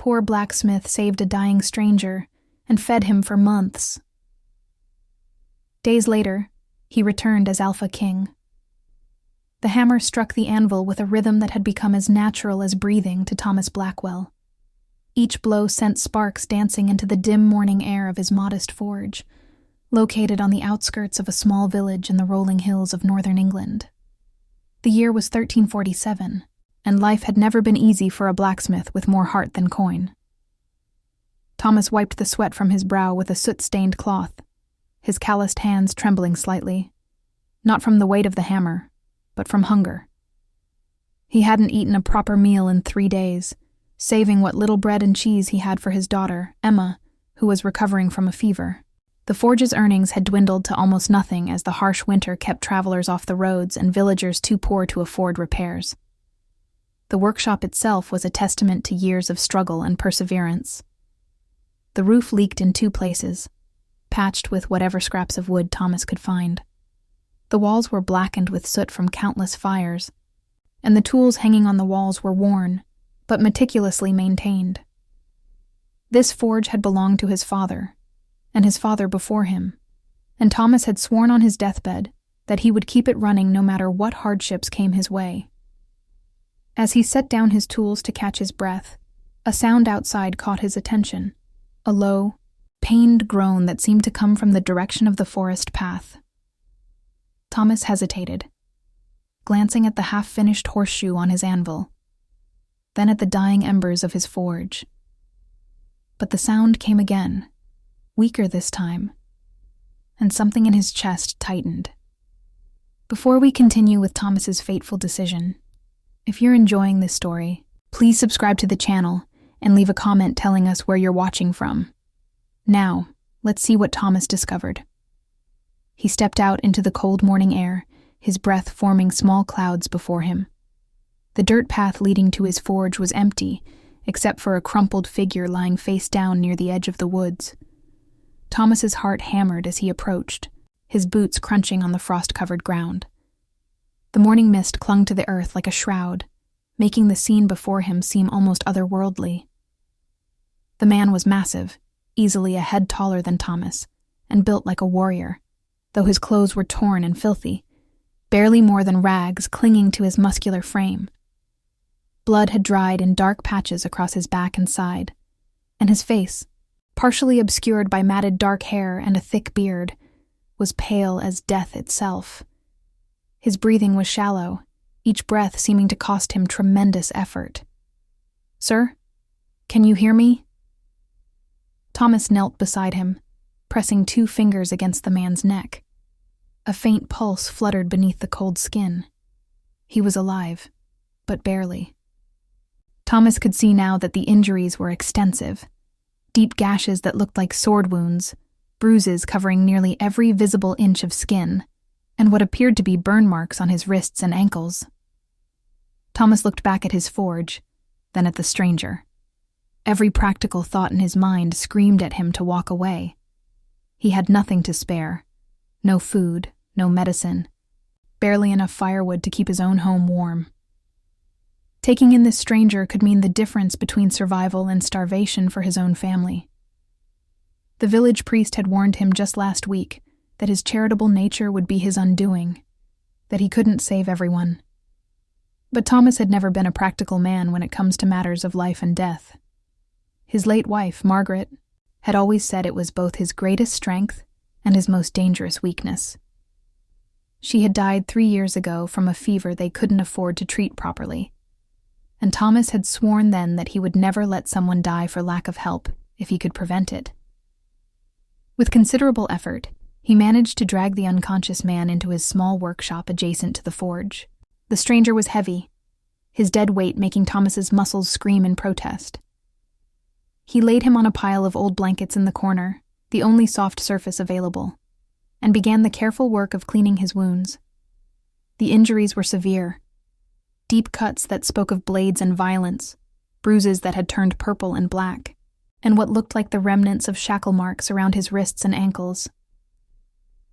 poor blacksmith saved a dying stranger and fed him for months. Days later, he returned as Alpha King. The hammer struck the anvil with a rhythm that had become as natural as breathing to Thomas Blackwell. Each blow sent sparks dancing into the dim morning air of his modest forge, located on the outskirts of a small village in the rolling hills of northern England. The year was 1347, and life had never been easy for a blacksmith with more heart than coin. Thomas wiped the sweat from his brow with a soot-stained cloth, his calloused hands trembling slightly, not from the weight of the hammer, but from hunger. He hadn't eaten a proper meal in 3 days, saving what little bread and cheese he had for his daughter, Emma, who was recovering from a fever. The forge's earnings had dwindled to almost nothing as the harsh winter kept travelers off the roads and villagers too poor to afford repairs. The workshop itself was a testament to years of struggle and perseverance. The roof leaked in 2 places, patched with whatever scraps of wood Thomas could find. The walls were blackened with soot from countless fires, and the tools hanging on the walls were worn, but meticulously maintained. This forge had belonged to his father, and his father before him, and Thomas had sworn on his deathbed that he would keep it running no matter what hardships came his way. As he set down his tools to catch his breath, a sound outside caught his attention, a low, pained groan that seemed to come from the direction of the forest path. Thomas hesitated, glancing at the half-finished horseshoe on his anvil, then at the dying embers of his forge. But the sound came again, weaker this time, and something in his chest tightened. Before we continue with Thomas's fateful decision, if you're enjoying this story, please subscribe to the channel and leave a comment telling us where you're watching from. Now, let's see what Thomas discovered. He stepped out into the cold morning air, his breath forming small clouds before him. The dirt path leading to his forge was empty, except for a crumpled figure lying face down near the edge of the woods. Thomas's heart hammered as he approached, his boots crunching on the frost-covered ground. The morning mist clung to the earth like a shroud, making the scene before him seem almost otherworldly. The man was massive, easily a head taller than Thomas, and built like a warrior, though his clothes were torn and filthy, barely more than rags clinging to his muscular frame. Blood had dried in dark patches across his back and side, and his face, partially obscured by matted dark hair and a thick beard, was pale as death itself. His breathing was shallow, each breath seeming to cost him tremendous effort. "Sir, can you hear me?" Thomas knelt beside him, pressing 2 fingers against the man's neck. A faint pulse fluttered beneath the cold skin. He was alive, but barely. Thomas could see now that the injuries were extensive. Deep gashes that looked like sword wounds, bruises covering nearly every visible inch of skin, and what appeared to be burn marks on his wrists and ankles. Thomas looked back at his forge, then at the stranger. Every practical thought in his mind screamed at him to walk away. He had nothing to spare. No food, no medicine, barely enough firewood to keep his own home warm. Taking in this stranger could mean the difference between survival and starvation for his own family. The village priest had warned him just last week that his charitable nature would be his undoing, that he couldn't save everyone. But Thomas had never been a practical man when it comes to matters of life and death. His late wife, Margaret, had always said it was both his greatest strength and his most dangerous weakness. She had died 3 years ago from a fever they couldn't afford to treat properly, and Thomas had sworn then that he would never let someone die for lack of help if he could prevent it. With considerable effort, he managed to drag the unconscious man into his small workshop adjacent to the forge. The stranger was heavy, his dead weight making Thomas's muscles scream in protest. He laid him on a pile of old blankets in the corner, the only soft surface available, and began the careful work of cleaning his wounds. The injuries were severe. Deep cuts that spoke of blades and violence, bruises that had turned purple and black, and what looked like the remnants of shackle marks around his wrists and ankles.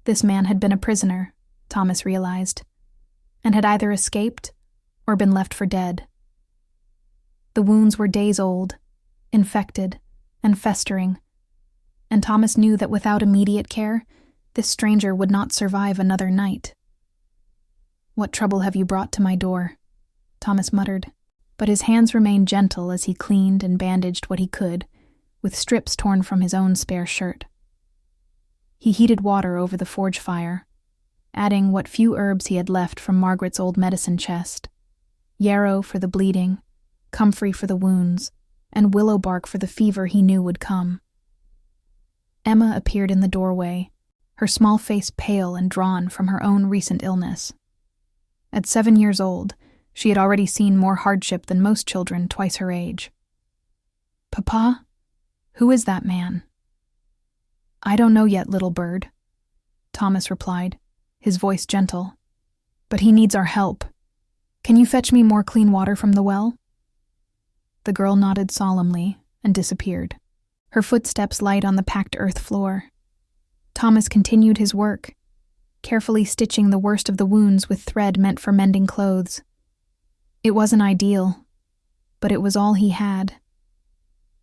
This man had been a prisoner, Thomas realized, and had either escaped or been left for dead. The wounds were days old, infected, and festering, and Thomas knew that without immediate care, this stranger would not survive another night. "What trouble have you brought to my door?" Thomas muttered, but his hands remained gentle as he cleaned and bandaged what he could, with strips torn from his own spare shirt. He heated water over the forge fire, adding what few herbs he had left from Margaret's old medicine chest: yarrow for the bleeding, comfrey for the wounds, and willow bark for the fever he knew would come. Emma appeared in the doorway, her small face pale and drawn from her own recent illness. At 7 years old, she had already seen more hardship than most children twice her age. "Papa? Who is that man?" "I don't know yet, little bird," Thomas replied, his voice gentle. "But he needs our help. Can you fetch me more clean water from the well?" The girl nodded solemnly and disappeared, her footsteps light on the packed earth floor. Thomas continued his work, carefully stitching the worst of the wounds with thread meant for mending clothes. It wasn't ideal, but it was all he had.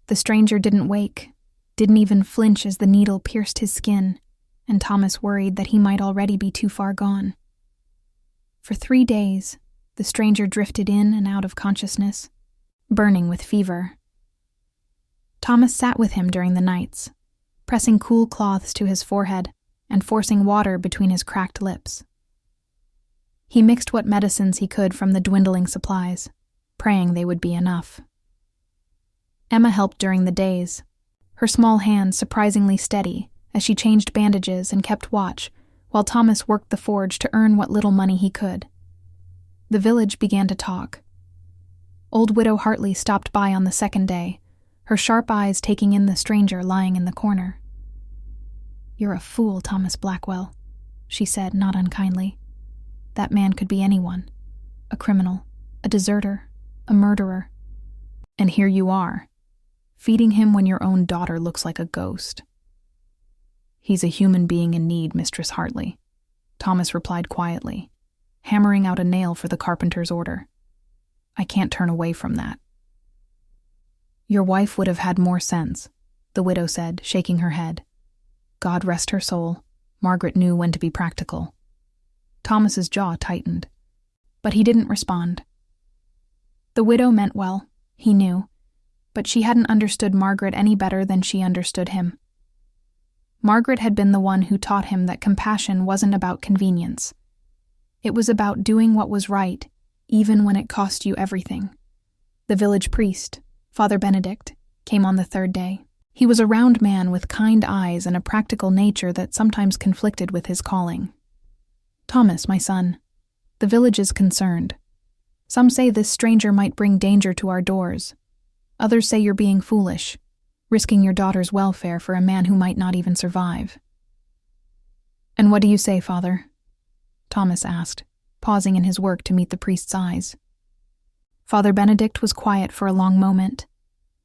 The stranger didn't wake, didn't even flinch as the needle pierced his skin, and Thomas worried that he might already be too far gone. For 3 days, the stranger drifted in and out of consciousness, burning with fever. Thomas sat with him during the nights, pressing cool cloths to his forehead and forcing water between his cracked lips. He mixed what medicines he could from the dwindling supplies, praying they would be enough. Emma helped during the days, her small hands surprisingly steady as she changed bandages and kept watch while Thomas worked the forge to earn what little money he could. The village began to talk. Old Widow Hartley stopped by on the second day, her sharp eyes taking in the stranger lying in the corner. "You're a fool, Thomas Blackwell," she said, not unkindly. "That man could be anyone. A criminal, a deserter, a murderer. And here you are, feeding him when your own daughter looks like a ghost." "He's a human being in need, Mistress Hartley," Thomas replied quietly, hammering out a nail for the carpenter's order. "I can't turn away from that." "Your wife would have had more sense," the widow said, shaking her head. God rest her soul, Margaret knew when to be practical. Thomas's jaw tightened, but he didn't respond. The widow meant well, he knew, but she hadn't understood Margaret any better than she understood him. Margaret had been the one who taught him that compassion wasn't about convenience. It was about doing what was right, even when it cost you everything. The village priest, Father Benedict, came on the 3rd day. He was a round man with kind eyes and a practical nature that sometimes conflicted with his calling. "Thomas, my son, the village is concerned. Some say this stranger might bring danger to our doors. Others say you're being foolish, risking your daughter's welfare for a man who might not even survive." "And what do you say, Father?" Thomas asked, pausing in his work to meet the priest's eyes. Father Benedict was quiet for a long moment,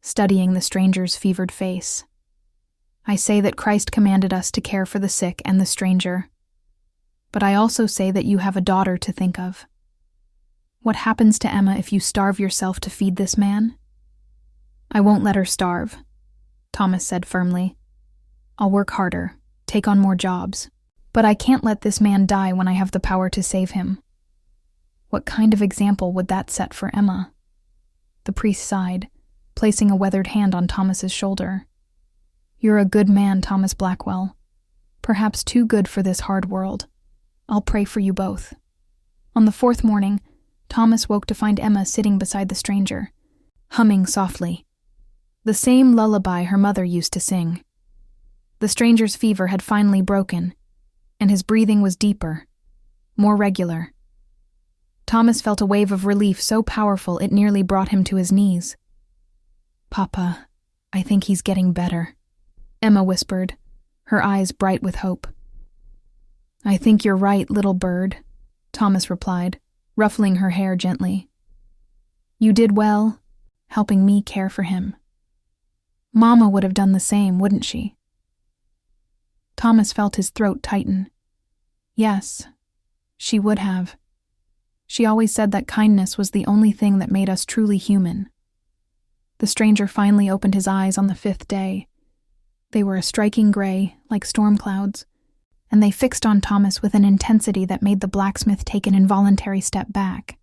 studying the stranger's fevered face. "I say that Christ commanded us to care for the sick and the stranger. But I also say that you have a daughter to think of. What happens to Emma if you starve yourself to feed this man?" "I won't let her starve," Thomas said firmly. "I'll work harder, take on more jobs, but I can't let this man die when I have the power to save him." What kind of example would that set for Emma? The priest sighed, placing a weathered hand on Thomas's shoulder. "You're a good man, Thomas Blackwell. Perhaps too good for this hard world. I'll pray for you both." On the 4th morning, Thomas woke to find Emma sitting beside the stranger, humming softly, the same lullaby her mother used to sing. The stranger's fever had finally broken, and his breathing was deeper, more regular. Thomas felt a wave of relief so powerful it nearly brought him to his knees. "Papa, I think he's getting better," Emma whispered, her eyes bright with hope. "I think you're right, little bird," Thomas replied, ruffling her hair gently. "You did well, helping me care for him. Mama would have done the same, wouldn't she?" Thomas felt his throat tighten. Yes, she would have. She always said that kindness was the only thing that made us truly human. The stranger finally opened his eyes on the 5th day. They were a striking gray, like storm clouds, and they fixed on Thomas with an intensity that made the blacksmith take an involuntary step back.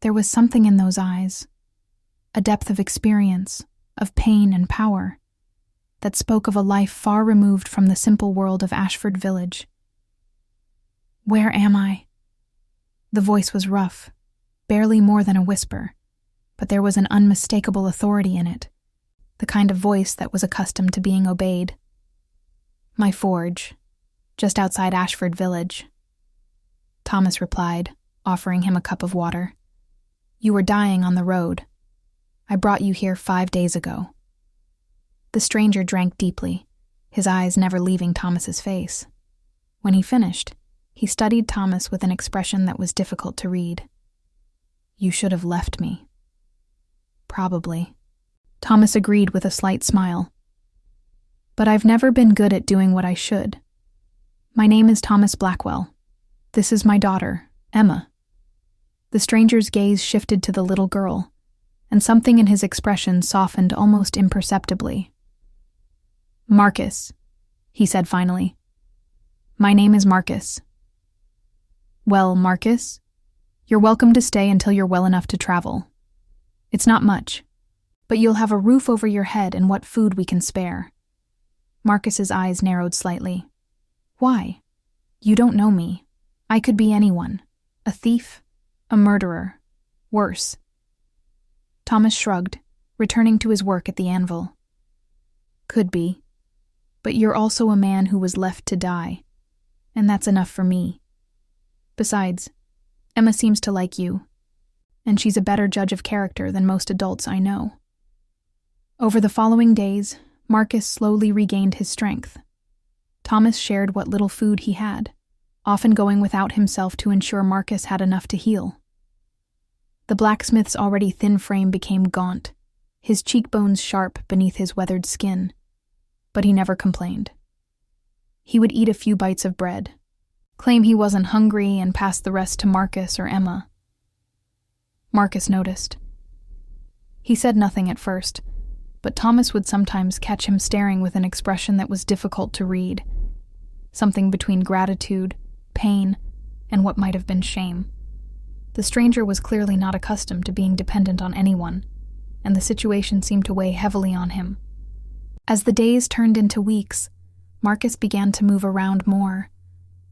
There was something in those eyes, a depth of experience, of pain and power, that spoke of a life far removed from the simple world of Ashford Village. "Where am I?" The voice was rough, barely more than a whisper, but there was an unmistakable authority in it, the kind of voice that was accustomed to being obeyed. "My forge, just outside Ashford Village," Thomas replied, offering him a cup of water. "You were dying on the road. I brought you here 5 days ago." The stranger drank deeply, his eyes never leaving Thomas's face. When he finished, he studied Thomas with an expression that was difficult to read. "You should have left me." "Probably." Thomas agreed with a slight smile. "But I've never been good at doing what I should. My name is Thomas Blackwell. This is my daughter, Emma." The stranger's gaze shifted to the little girl, and something in his expression softened almost imperceptibly. "Marcus," he said finally. "My name is Marcus." "Well, Marcus, you're welcome to stay until you're well enough to travel. It's not much, but you'll have a roof over your head and what food we can spare." Marcus's eyes narrowed slightly. "Why? You don't know me. I could be anyone. A thief, a murderer, worse." Thomas shrugged, returning to his work at the anvil. "Could be. But you're also a man who was left to die, and that's enough for me. Besides, Emma seems to like you, and she's a better judge of character than most adults I know." Over the following days, Marcus slowly regained his strength. Thomas shared what little food he had, often going without himself to ensure Marcus had enough to heal. The blacksmith's already thin frame became gaunt, his cheekbones sharp beneath his weathered skin, but he never complained. He would eat a few bites of bread, claim he wasn't hungry, and pass the rest to Marcus or Emma. Marcus noticed. He said nothing at first, but Thomas would sometimes catch him staring with an expression that was difficult to read, something between gratitude, pain, and what might have been shame. The stranger was clearly not accustomed to being dependent on anyone, and the situation seemed to weigh heavily on him. As the days turned into weeks, Marcus began to move around more,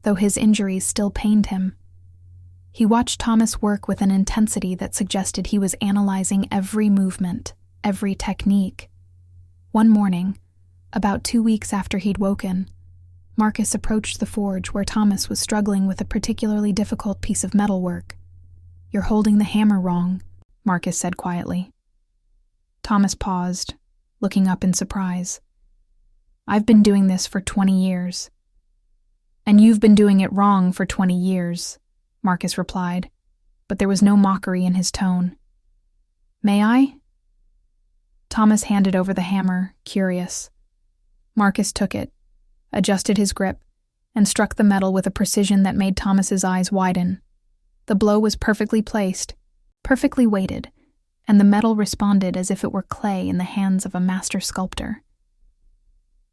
though his injuries still pained him. He watched Thomas work with an intensity that suggested he was analyzing every movement, every technique. One morning, about 2 weeks after he'd woken, Marcus approached the forge where Thomas was struggling with a particularly difficult piece of metalwork. "You're holding the hammer wrong," Marcus said quietly. Thomas paused, looking up in surprise. "I've been doing this for 20 years. "And you've been doing it wrong for 20 years, Marcus replied, but there was no mockery in his tone. "May I?" Thomas handed over the hammer, curious. Marcus took it, adjusted his grip, and struck the metal with a precision that made Thomas's eyes widen. The blow was perfectly placed, perfectly weighted, and the metal responded as if it were clay in the hands of a master sculptor.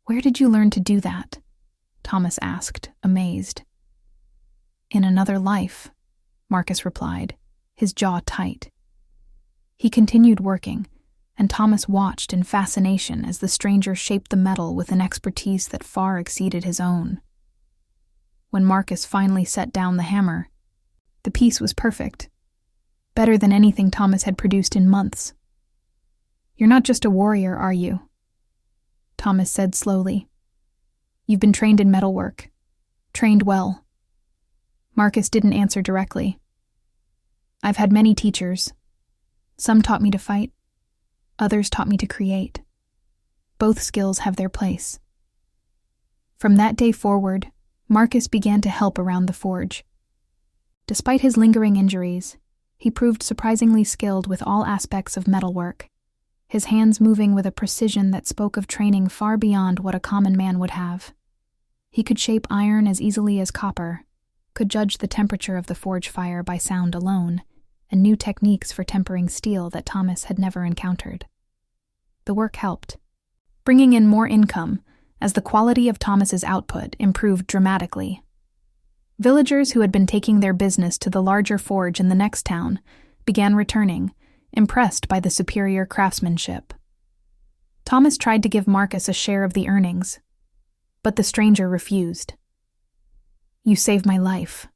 "Where did you learn to do that?" Thomas asked, amazed. "In another life," Marcus replied, his jaw tight. He continued working, and Thomas watched in fascination as the stranger shaped the metal with an expertise that far exceeded his own. When Marcus finally set down the hammer, the piece was perfect, better than anything Thomas had produced in months. "You're not just a warrior, are you?" Thomas said slowly. "You've been trained in metalwork, trained well." Marcus didn't answer directly. "I've had many teachers. Some taught me to fight, others taught me to create. Both skills have their place." From that day forward, Marcus began to help around the forge. Despite his lingering injuries, he proved surprisingly skilled with all aspects of metalwork, his hands moving with a precision that spoke of training far beyond what a common man would have. He could shape iron as easily as copper, could judge the temperature of the forge fire by sound alone, and new techniques for tempering steel that Thomas had never encountered. The work helped, bringing in more income as the quality of Thomas's output improved dramatically. Villagers who had been taking their business to the larger forge in the next town began returning, impressed by the superior craftsmanship. Thomas tried to give Marcus a share of the earnings, but the stranger refused. "You saved my life,"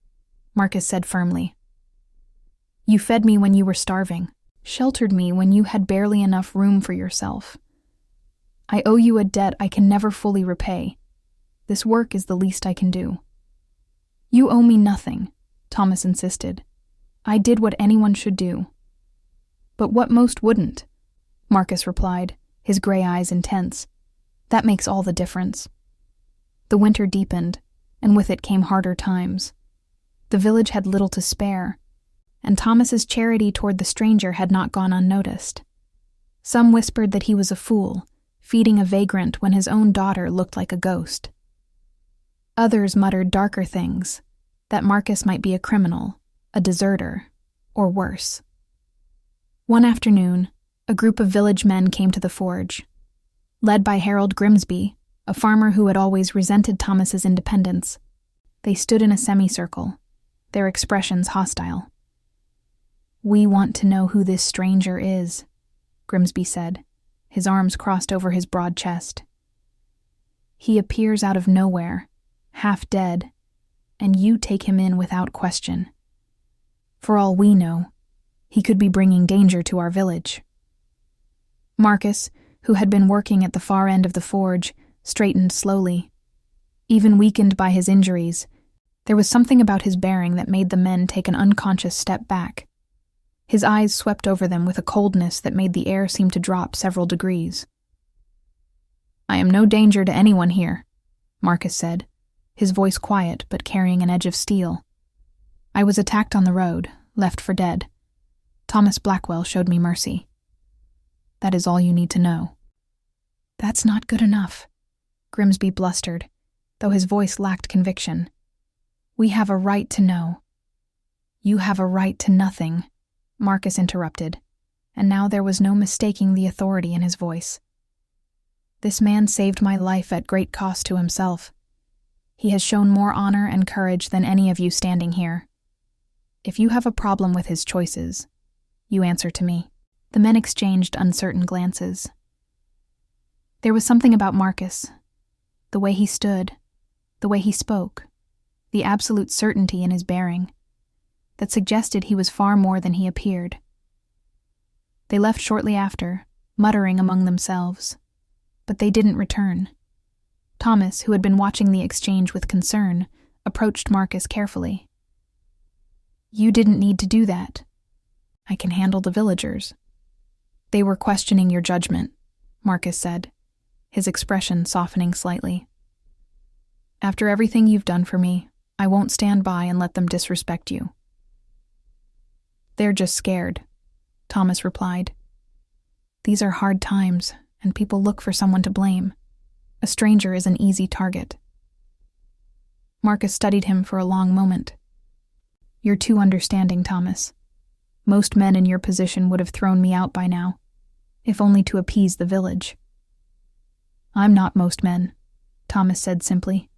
Marcus said firmly. "You fed me when you were starving, sheltered me when you had barely enough room for yourself. I owe you a debt I can never fully repay. This work is the least I can do." "You owe me nothing," Thomas insisted. "I did what anyone should do." "But what most wouldn't," Marcus replied, his gray eyes intense. "That makes all the difference." The winter deepened, and with it came harder times. The village had little to spare, and Thomas's charity toward the stranger had not gone unnoticed. Some whispered that he was a fool, feeding a vagrant when his own daughter looked like a ghost. Others muttered darker things, that Marcus might be a criminal, a deserter, or worse. One afternoon, a group of village men came to the forge. Led by Harold Grimsby, a farmer who had always resented Thomas's independence, they stood in a semicircle, their expressions hostile. "We want to know who this stranger is," Grimsby said, his arms crossed over his broad chest. "He appears out of nowhere, half dead, and you take him in without question. For all we know, he could be bringing danger to our village." Marcus, who had been working at the far end of the forge, straightened slowly. Even weakened by his injuries, there was something about his bearing that made the men take an unconscious step back. His eyes swept over them with a coldness that made the air seem to drop several degrees. "I am no danger to anyone here," Marcus said, his voice quiet but carrying an edge of steel. "I was attacked on the road, left for dead. Thomas Blackwell showed me mercy. That is all you need to know." "That's not good enough," Grimsby blustered, though his voice lacked conviction. "We have a right to know." "You have a right to nothing," Marcus interrupted, and now there was no mistaking the authority in his voice. "This man saved my life at great cost to himself. He has shown more honor and courage than any of you standing here. If you have a problem with his choices, you answer to me." The men exchanged uncertain glances. There was something about Marcus, the way he stood, the way he spoke, the absolute certainty in his bearing, that suggested he was far more than he appeared. They left shortly after, muttering among themselves, but they didn't return. Thomas, who had been watching the exchange with concern, approached Marcus carefully. "You didn't need to do that. I can handle the villagers." "They were questioning your judgment," Marcus said, his expression softening slightly. "After everything you've done for me, I won't stand by and let them disrespect you." "They're just scared," Thomas replied. "These are hard times, and people look for someone to blame. A stranger is an easy target." Marcus studied him for a long moment. "You're too understanding, Thomas. Most men in your position would have thrown me out by now, if only to appease the village." "I'm not most men," Thomas said simply.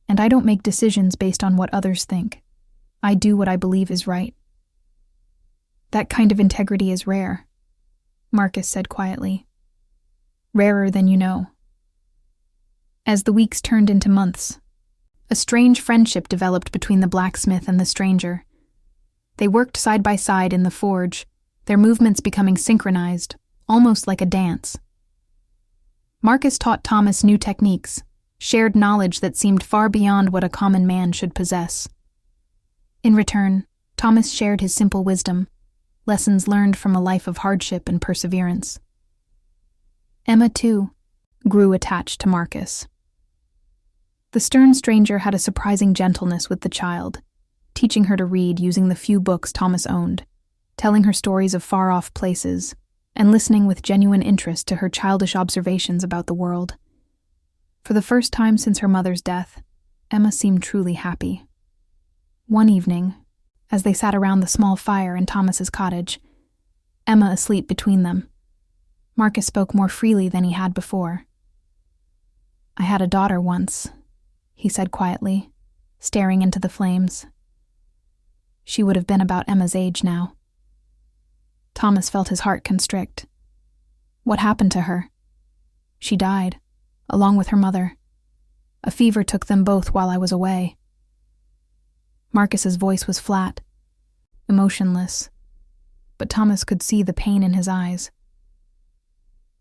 "And I don't make decisions based on what others think. I do what I believe is right." "That kind of integrity is rare," Marcus said quietly. "Rarer than you know." As the weeks turned into months, a strange friendship developed between the blacksmith and the stranger. They worked side by side in the forge, their movements becoming synchronized, almost like a dance. Marcus taught Thomas new techniques, shared knowledge that seemed far beyond what a common man should possess. In return, Thomas shared his simple wisdom, lessons learned from a life of hardship and perseverance. Emma, too, grew attached to Marcus. The stern stranger had a surprising gentleness with the child, teaching her to read using the few books Thomas owned, telling her stories of far-off places, and listening with genuine interest to her childish observations about the world. For the first time since her mother's death, Emma seemed truly happy. One evening, as they sat around the small fire in Thomas's cottage, Emma asleep between them. Marcus spoke more freely than he had before. "I had a daughter once," he said quietly, staring into the flames. She would have been about Emma's age now. Thomas felt his heart constrict. What happened to her? She died, along with her mother. A fever took them both while I was away. Marcus's voice was flat, emotionless, but Thomas could see the pain in his eyes.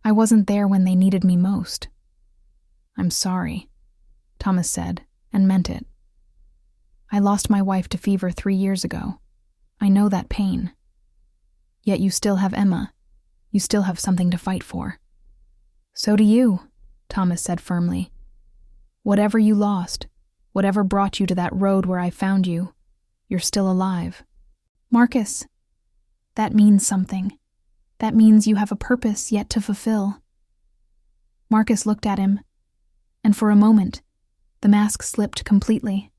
"I wasn't there when they needed me most." "I'm sorry," Thomas said, and meant it. "I lost my wife to fever 3 years ago. I know that pain. Yet you still have Emma. You still have something to fight for." "So do you," Thomas said firmly. "Whatever you lost, whatever brought you to that road where I found you, you're still alive." "Marcus, that means something. That means you have a purpose yet to fulfill." Marcus looked at him, and for a moment, the mask slipped completely.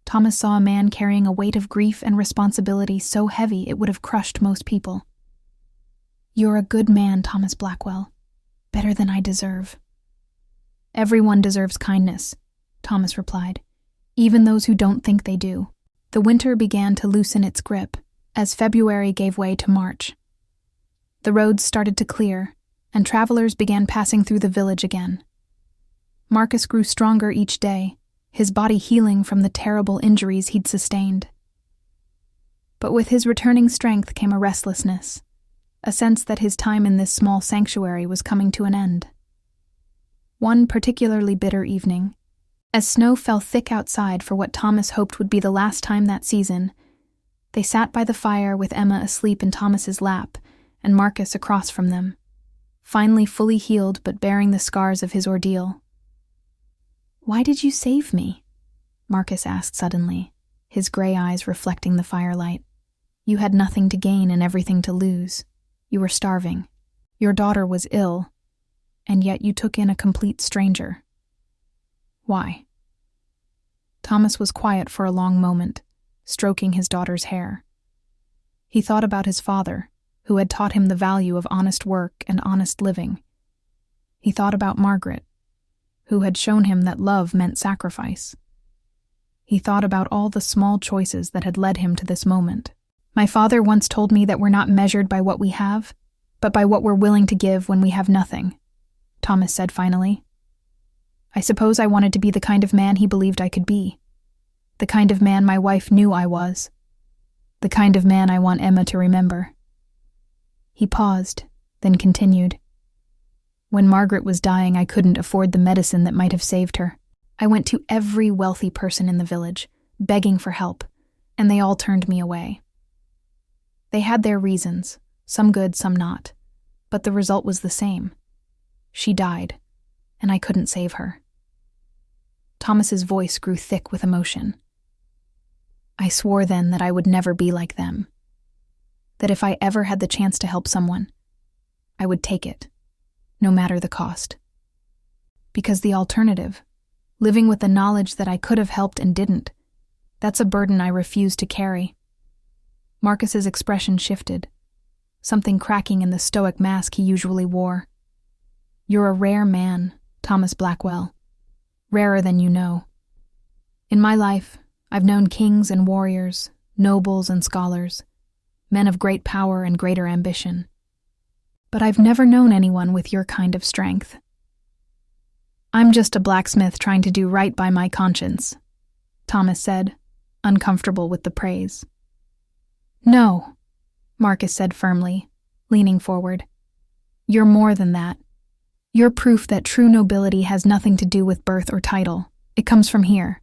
Thomas saw a man carrying a weight of grief and responsibility so heavy it would have crushed most people. "You're a good man, Thomas Blackwell. Better than I deserve." "Everyone deserves kindness," Thomas replied, "even those who don't think they do." The winter began to loosen its grip as February gave way to March. The roads started to clear, and travelers began passing through the village again. Marcus grew stronger each day, his body healing from the terrible injuries he'd sustained. But with his returning strength came a restlessness, a sense that his time in this small sanctuary was coming to an end. One particularly bitter evening, as snow fell thick outside for what Thomas hoped would be the last time that season, they sat by the fire with Emma asleep in Thomas's lap and Marcus across from them, finally fully healed but bearing the scars of his ordeal. "Why did you save me?" Marcus asked suddenly, his gray eyes reflecting the firelight. "You had nothing to gain and everything to lose. You were starving. Your daughter was ill, and yet you took in a complete stranger. Why?" Thomas was quiet for a long moment, stroking his daughter's hair. He thought about his father, who had taught him the value of honest work and honest living. He thought about Margaret, who had shown him that love meant sacrifice. He thought about all the small choices that had led him to this moment. "My father once told me that we're not measured by what we have, but by what we're willing to give when we have nothing," Thomas said finally. "I suppose I wanted to be the kind of man he believed I could be. The kind of man my wife knew I was. The kind of man I want Emma to remember." He paused, then continued. "When Margaret was dying, I couldn't afford the medicine that might have saved her. I went to every wealthy person in the village, begging for help, and they all turned me away. They had their reasons, some good, some not, but the result was the same. She died, and I couldn't save her." Thomas's voice grew thick with emotion. "I swore then that I would never be like them. That if I ever had the chance to help someone, I would take it, no matter the cost. Because the alternative, living with the knowledge that I could have helped and didn't, that's a burden I refuse to carry." Marcus's expression shifted, something cracking in the stoic mask he usually wore. "You're a rare man, Thomas Blackwell. Rarer than you know. In my life, I've known kings and warriors, nobles and scholars, men of great power and greater ambition. But I've never known anyone with your kind of strength. I'm just a blacksmith trying to do right by my conscience," Thomas said, uncomfortable with the praise. "No," Marcus said firmly, leaning forward. "You're more than that. You're proof that true nobility has nothing to do with birth or title. It comes from here."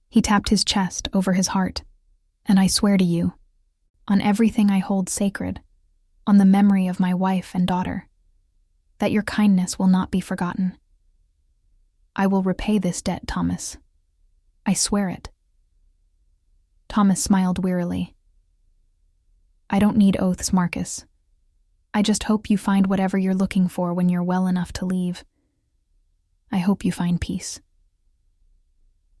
He tapped his chest over his heart. "And I swear to you, on everything I hold sacred, on the memory of my wife and daughter, that your kindness will not be forgotten. I will repay this debt, Thomas. I swear it." Thomas smiled wearily. "I don't need oaths, Marcus. I just hope you find whatever you're looking for when you're well enough to leave. I hope you find peace."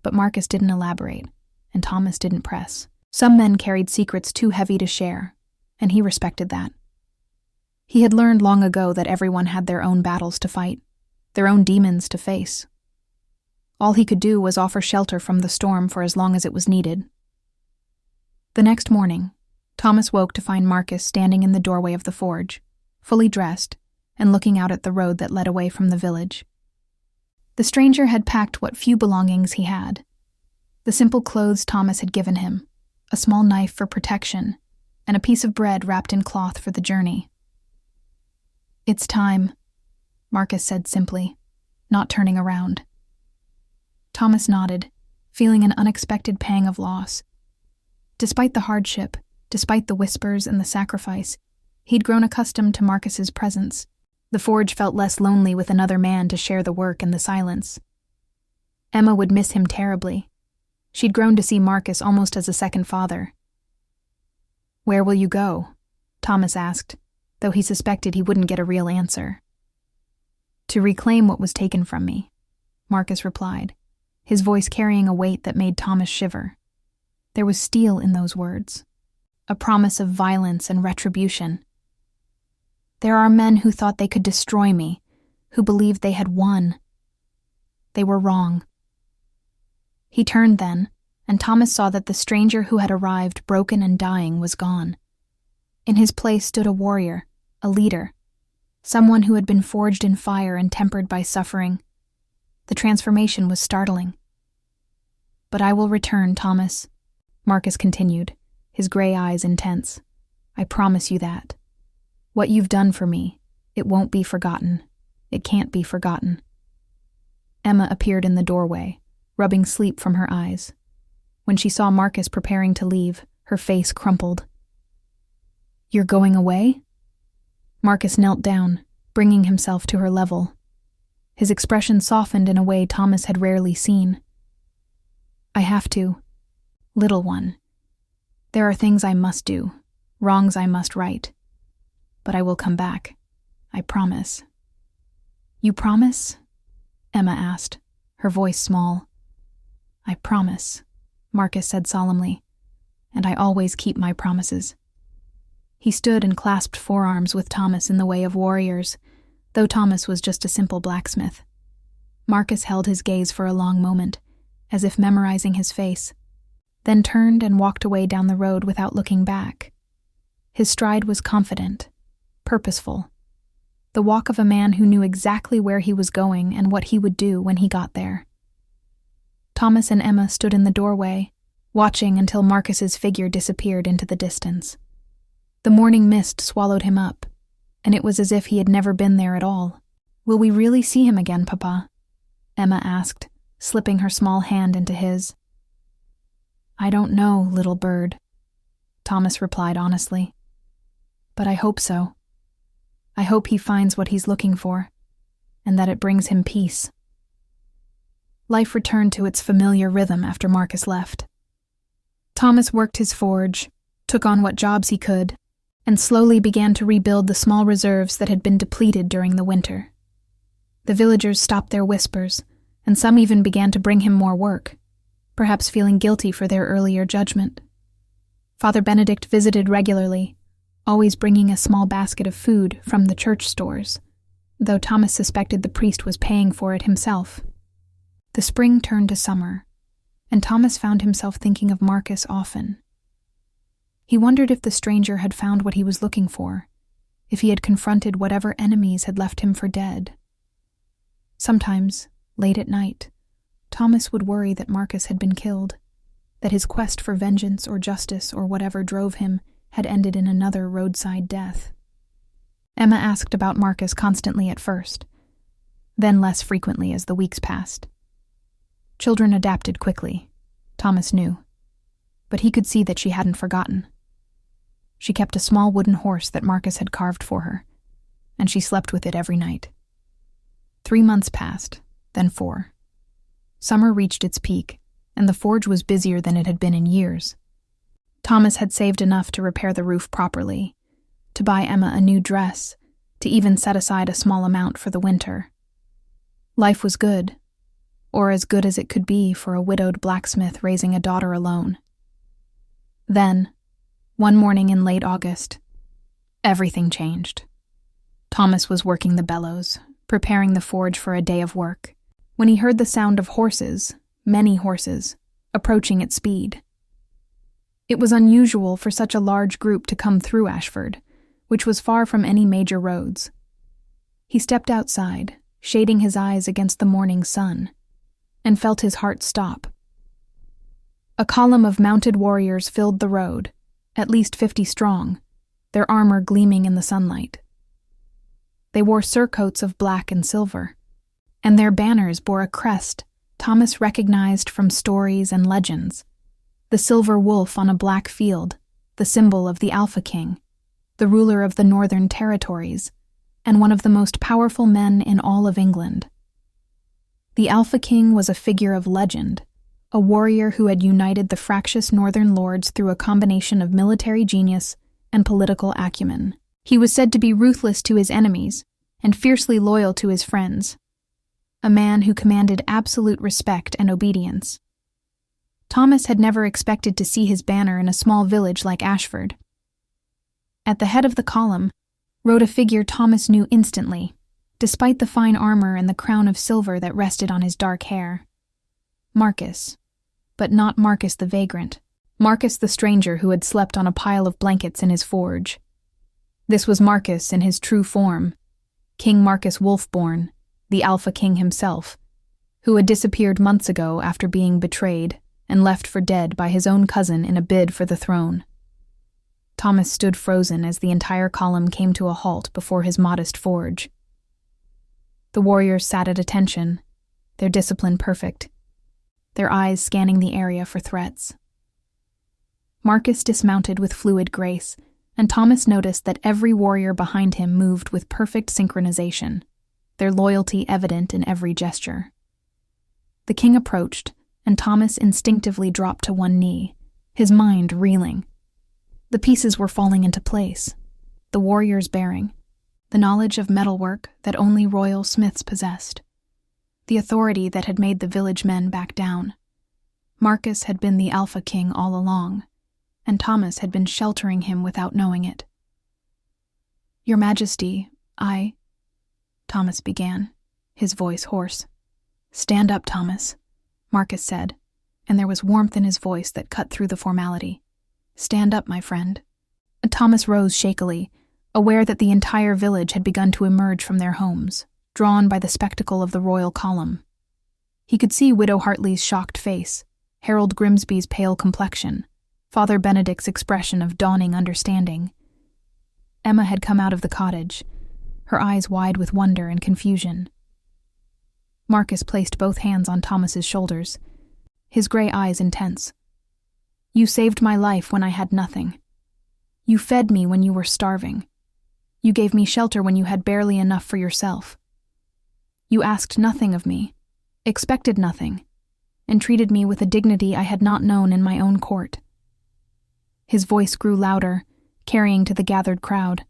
But Marcus didn't elaborate, and Thomas didn't press. Some men carried secrets too heavy to share, and he respected that. He had learned long ago that everyone had their own battles to fight, their own demons to face. All he could do was offer shelter from the storm for as long as it was needed. The next morning, Thomas woke to find Marcus standing in the doorway of the forge, fully dressed, and looking out at the road that led away from the village. The stranger had packed what few belongings he had. The simple clothes Thomas had given him, a small knife for protection, and a piece of bread wrapped in cloth for the journey. "It's time," Marcus said simply, not turning around. Thomas nodded, feeling an unexpected pang of loss. Despite the hardship, despite the whispers and the sacrifice, he'd grown accustomed to Marcus's presence. The forge felt less lonely with another man to share the work and the silence. Emma would miss him terribly. She'd grown to see Marcus almost as a second father. "Where will you go?" Thomas asked, though he suspected he wouldn't get a real answer. "To reclaim what was taken from me," Marcus replied, his voice carrying a weight that made Thomas shiver. There was steel in those words, a promise of violence and retribution. "There are men who thought they could destroy me, who believed they had won. They were wrong." He turned then, and Thomas saw that the stranger who had arrived broken and dying was gone. In his place stood a warrior, a leader, someone who had been forged in fire and tempered by suffering. The transformation was startling. "But I will return, Thomas," Marcus continued, his gray eyes intense. "I promise you that. What you've done for me, it won't be forgotten. It can't be forgotten." Emma appeared in the doorway, rubbing sleep from her eyes. When she saw Marcus preparing to leave, her face crumpled. "You're going away?" Marcus knelt down, bringing himself to her level. His expression softened in a way Thomas had rarely seen. "I have to. Little one. There are things I must do, wrongs I must right. But I will come back. I promise." "You promise?" Emma asked, her voice small. "I promise," Marcus said solemnly, "and I always keep my promises." He stood and clasped forearms with Thomas in the way of warriors, though Thomas was just a simple blacksmith. Marcus held his gaze for a long moment, as if memorizing his face, then turned and walked away down the road without looking back. His stride was confident, purposeful, the walk of a man who knew exactly where he was going and what he would do when he got there. Thomas and Emma stood in the doorway, watching until Marcus's figure disappeared into the distance. The morning mist swallowed him up, and it was as if he had never been there at all. "Will we really see him again, Papa?" Emma asked, slipping her small hand into his. "I don't know, little bird," Thomas replied honestly. "But I hope so. I hope he finds what he's looking for, and that it brings him peace." Life returned to its familiar rhythm after Marcus left. Thomas worked his forge, took on what jobs he could, and slowly began to rebuild the small reserves that had been depleted during the winter. The villagers stopped their whispers, and some even began to bring him more work, perhaps feeling guilty for their earlier judgment. Father Benedict visited regularly, always bringing a small basket of food from the church stores, though Thomas suspected the priest was paying for it himself. The spring turned to summer, and Thomas found himself thinking of Marcus often. He wondered if the stranger had found what he was looking for, if he had confronted whatever enemies had left him for dead. Sometimes, late at night, Thomas would worry that Marcus had been killed, that his quest for vengeance or justice or whatever drove him had ended in another roadside death. Emma asked about Marcus constantly at first, then less frequently as the weeks passed. Children adapted quickly, Thomas knew, but he could see that she hadn't forgotten. She kept a small wooden horse that Marcus had carved for her, and she slept with it every night. 3 months passed, then 4. Summer reached its peak, and the forge was busier than it had been in years. Thomas had saved enough to repair the roof properly, to buy Emma a new dress, to even set aside a small amount for the winter. Life was good, or as good as it could be for a widowed blacksmith raising a daughter alone. Then, one morning in late August, everything changed. Thomas was working the bellows, preparing the forge for a day of work, when he heard the sound of horses, many horses, approaching at speed. It was unusual for such a large group to come through Ashford, which was far from any major roads. He stepped outside, shading his eyes against the morning sun, and felt his heart stop. A column of mounted warriors filled the road, at least 50 strong, their armor gleaming in the sunlight. They wore surcoats of black and silver, and their banners bore a crest Thomas recognized from stories and legends: the silver wolf on a black field, the symbol of the Alpha King, the ruler of the Northern Territories, and one of the most powerful men in all of England. The Alpha King was a figure of legend, a warrior who had united the fractious northern lords through a combination of military genius and political acumen. He was said to be ruthless to his enemies and fiercely loyal to his friends, a man who commanded absolute respect and obedience. Thomas had never expected to see his banner in a small village like Ashford. At the head of the column rode a figure Thomas knew instantly, despite the fine armor and the crown of silver that rested on his dark hair. Marcus, but not Marcus the vagrant. Marcus the stranger who had slept on a pile of blankets in his forge. This was Marcus in his true form, King Marcus Wolfborn, the Alpha King himself, who had disappeared months ago after being betrayed and left for dead by his own cousin in a bid for the throne. Thomas stood frozen as the entire column came to a halt before his modest forge. The warriors sat at attention, their discipline perfect, their eyes scanning the area for threats. Marcus dismounted with fluid grace, and Thomas noticed that every warrior behind him moved with perfect synchronization, their loyalty evident in every gesture. The king approached, and Thomas instinctively dropped to one knee, his mind reeling. The pieces were falling into place, the warriors bearing, the knowledge of metalwork that only royal smiths possessed, the authority that had made the village men back down. Marcus had been the Alpha King all along, and Thomas had been sheltering him without knowing it. "Your Majesty, Thomas began, his voice hoarse. "Stand up, Thomas," Marcus said, and there was warmth in his voice that cut through the formality. "Stand up, my friend." Thomas rose shakily, aware that the entire village had begun to emerge from their homes, drawn by the spectacle of the royal column. He could see Widow Hartley's shocked face, Harold Grimsby's pale complexion, Father Benedict's expression of dawning understanding. Emma had come out of the cottage, her eyes wide with wonder and confusion. Marcus placed both hands on Thomas's shoulders, his gray eyes intense. "You saved my life when I had nothing. You fed me when you were starving. You gave me shelter when you had barely enough for yourself. You asked nothing of me, expected nothing, and treated me with a dignity I had not known in my own court." His voice grew louder, carrying to the gathered crowd.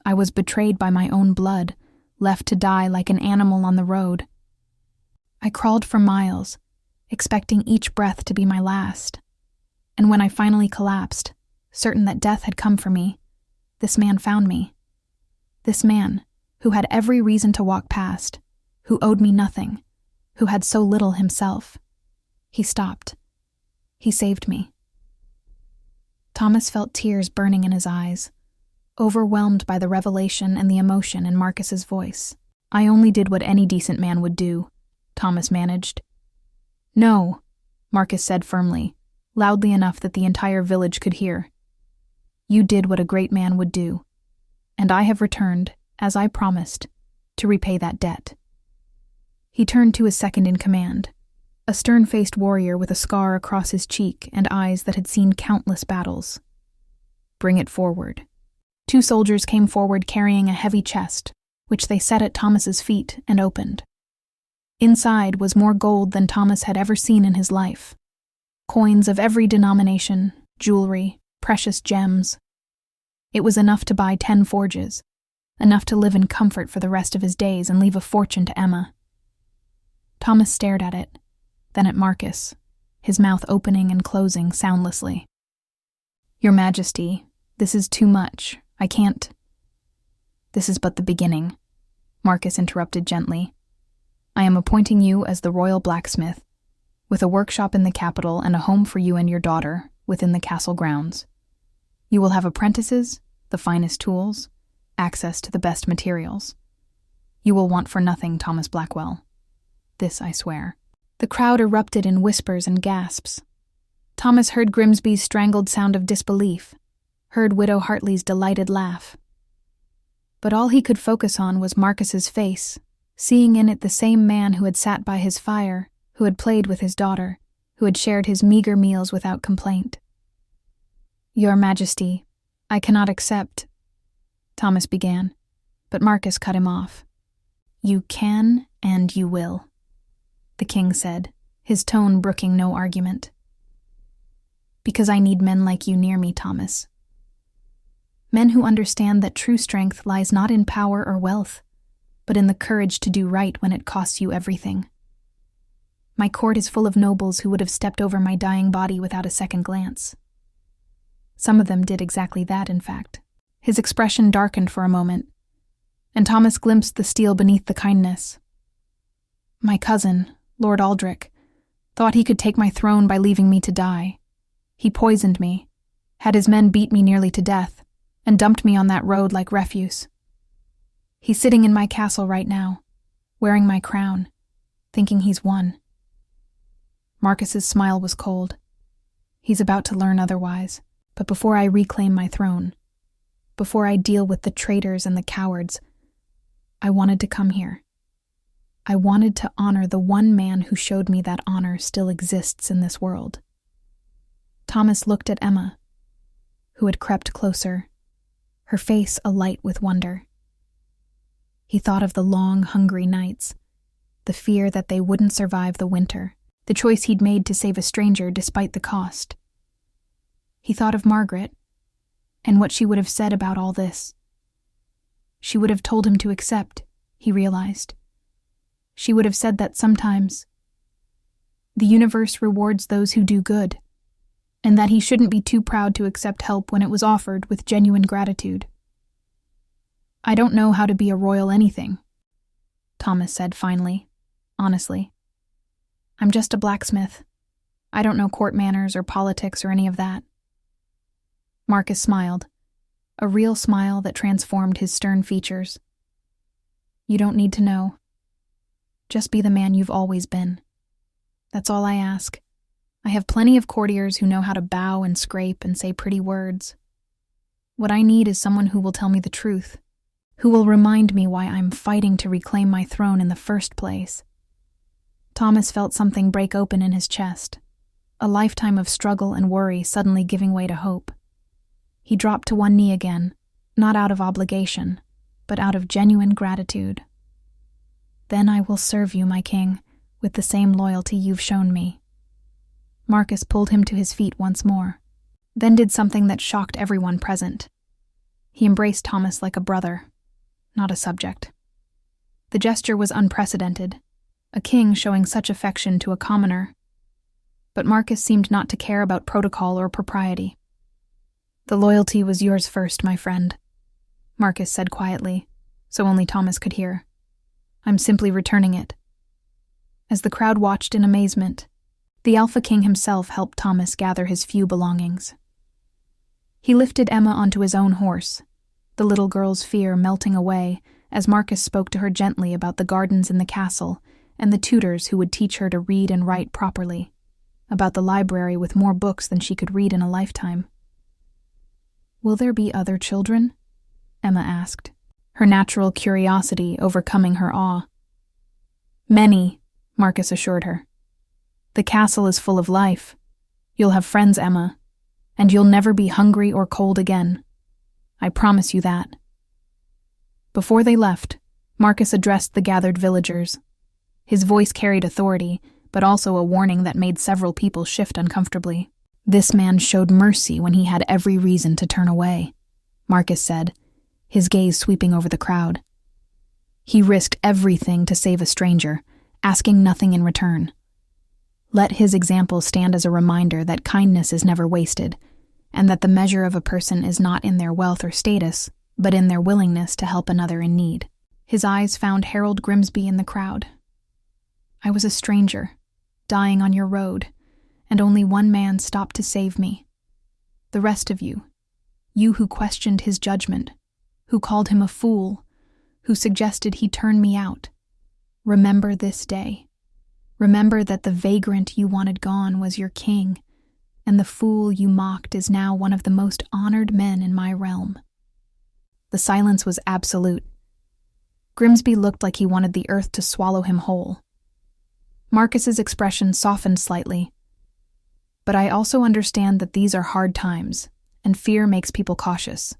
"I was betrayed by my own blood, left to die like an animal on the road. I crawled for miles, expecting each breath to be my last. And when I finally collapsed, certain that death had come for me, this man found me. This man, who had every reason to walk past, who owed me nothing, who had so little himself. He stopped. He saved me." Thomas felt tears burning in his eyes, overwhelmed by the revelation and the emotion in Marcus's voice. "I only did what any decent man would do," Thomas managed. "No," Marcus said firmly, loudly enough that the entire village could hear. "You did what a great man would do, and I have returned, as I promised, to repay that debt." He turned to his second in command, a stern-faced warrior with a scar across his cheek and eyes that had seen countless battles. "Bring it forward." 2 soldiers came forward carrying a heavy chest, which they set at Thomas's feet and opened. Inside was more gold than Thomas had ever seen in his life. Coins of every denomination, jewelry, precious gems. It was enough to buy 10 forges, enough to live in comfort for the rest of his days and leave a fortune to Emma. Thomas stared at it, then at Marcus, his mouth opening and closing soundlessly. "Your Majesty, this is too much. I can't." "This is but the beginning," Marcus interrupted gently. "I am appointing you as the royal blacksmith, with a workshop in the capital and a home for you and your daughter within the castle grounds. You will have apprentices, the finest tools, access to the best materials. You will want for nothing, Thomas Blackwell. This I swear." The crowd erupted in whispers and gasps. Thomas heard Grimsby's strangled sound of disbelief, heard Widow Hartley's delighted laugh. But all he could focus on was Marcus's face, seeing in it the same man who had sat by his fire, who had played with his daughter, who had shared his meager meals without complaint. "Your Majesty, I cannot accept," Thomas began, but Marcus cut him off. "You can and you will," the king said, his tone brooking no argument. "Because I need men like you near me, Thomas. Men who understand that true strength lies not in power or wealth, but in the courage to do right when it costs you everything. My court is full of nobles who would have stepped over my dying body without a second glance. Some of them did exactly that, in fact." His expression darkened for a moment, and Thomas glimpsed the steel beneath the kindness. "My cousin, Lord Aldrich, thought he could take my throne by leaving me to die. He poisoned me, had his men beat me nearly to death, and dumped me on that road like refuse. He's sitting in my castle right now, wearing my crown, thinking he's won." Marcus's smile was cold. "He's about to learn otherwise, but before I reclaim my throne, before I deal with the traitors and the cowards, I wanted to come here. I wanted to honor the one man who showed me that honor still exists in this world." Thomas looked at Emma, who had crept closer, her face alight with wonder. He thought of the long, hungry nights, the fear that they wouldn't survive the winter, the choice he'd made to save a stranger despite the cost. He thought of Margaret, and what she would have said about all this. She would have told him to accept, he realized. She would have said that sometimes the universe rewards those who do good, and that he shouldn't be too proud to accept help when it was offered with genuine gratitude. "I don't know how to be a royal anything," Thomas said finally, honestly. "I'm just a blacksmith. I don't know court manners or politics or any of that." Marcus smiled, a real smile that transformed his stern features. "You don't need to know. Just be the man you've always been. That's all I ask. I have plenty of courtiers who know how to bow and scrape and say pretty words. What I need is someone who will tell me the truth, who will remind me why I'm fighting to reclaim my throne in the first place." Thomas felt something break open in his chest, a lifetime of struggle and worry suddenly giving way to hope. He dropped to one knee again, not out of obligation, but out of genuine gratitude. "Then I will serve you, my king, with the same loyalty you've shown me." Marcus pulled him to his feet once more, then did something that shocked everyone present. He embraced Thomas like a brother, not a subject. The gesture was unprecedented, a king showing such affection to a commoner. But Marcus seemed not to care about protocol or propriety. "The loyalty was yours first, my friend," Marcus said quietly, so only Thomas could hear. "I'm simply returning it." As the crowd watched in amazement, the Alpha King himself helped Thomas gather his few belongings. He lifted Emma onto his own horse, the little girl's fear melting away as Marcus spoke to her gently about the gardens in the castle and the tutors who would teach her to read and write properly, about the library with more books than she could read in a lifetime. "Will there be other children?" Emma asked, her natural curiosity overcoming her awe. "Many," Marcus assured her. "The castle is full of life. You'll have friends, Emma, and you'll never be hungry or cold again. I promise you that." Before they left, Marcus addressed the gathered villagers. His voice carried authority, but also a warning that made several people shift uncomfortably. "This man showed mercy when he had every reason to turn away," Marcus said, his gaze sweeping over the crowd. "He risked everything to save a stranger, asking nothing in return. Let his example stand as a reminder that kindness is never wasted, and that the measure of a person is not in their wealth or status, but in their willingness to help another in need. His eyes found Harold Grimsby in the crowd. I was a stranger, dying on your road, and only one man stopped to save me. The rest of you who questioned his judgment, who called him a fool, who suggested he turn me out, remember this day. Remember that the vagrant you wanted gone was your king, and the fool you mocked is now one of the most honored men in my realm. The silence was absolute. Grimsby looked like he wanted the earth to swallow him whole. Marcus's expression softened slightly. But I also understand that these are hard times, and fear makes people cautious.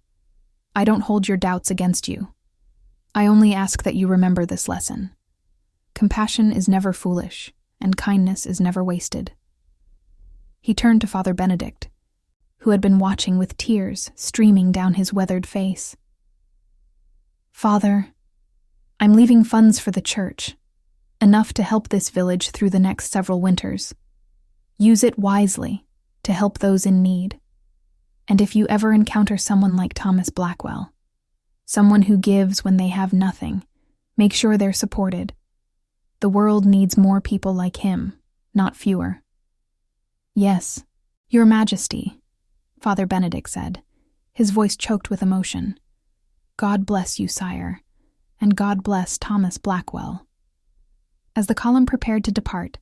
I don't hold your doubts against you. I only ask that you remember this lesson. Compassion is never foolish, and kindness is never wasted. He turned to Father Benedict, who had been watching with tears streaming down his weathered face. Father, I'm leaving funds for the church, enough to help this village through the next several winters. Use it wisely to help those in need. And if you ever encounter someone like Thomas Blackwell, someone who gives when they have nothing, make sure they're supported. The world needs more people like him, not fewer. Yes, Your Majesty, Father Benedict said, his voice choked with emotion. God bless you, sire, and God bless Thomas Blackwell. As the column prepared to depart,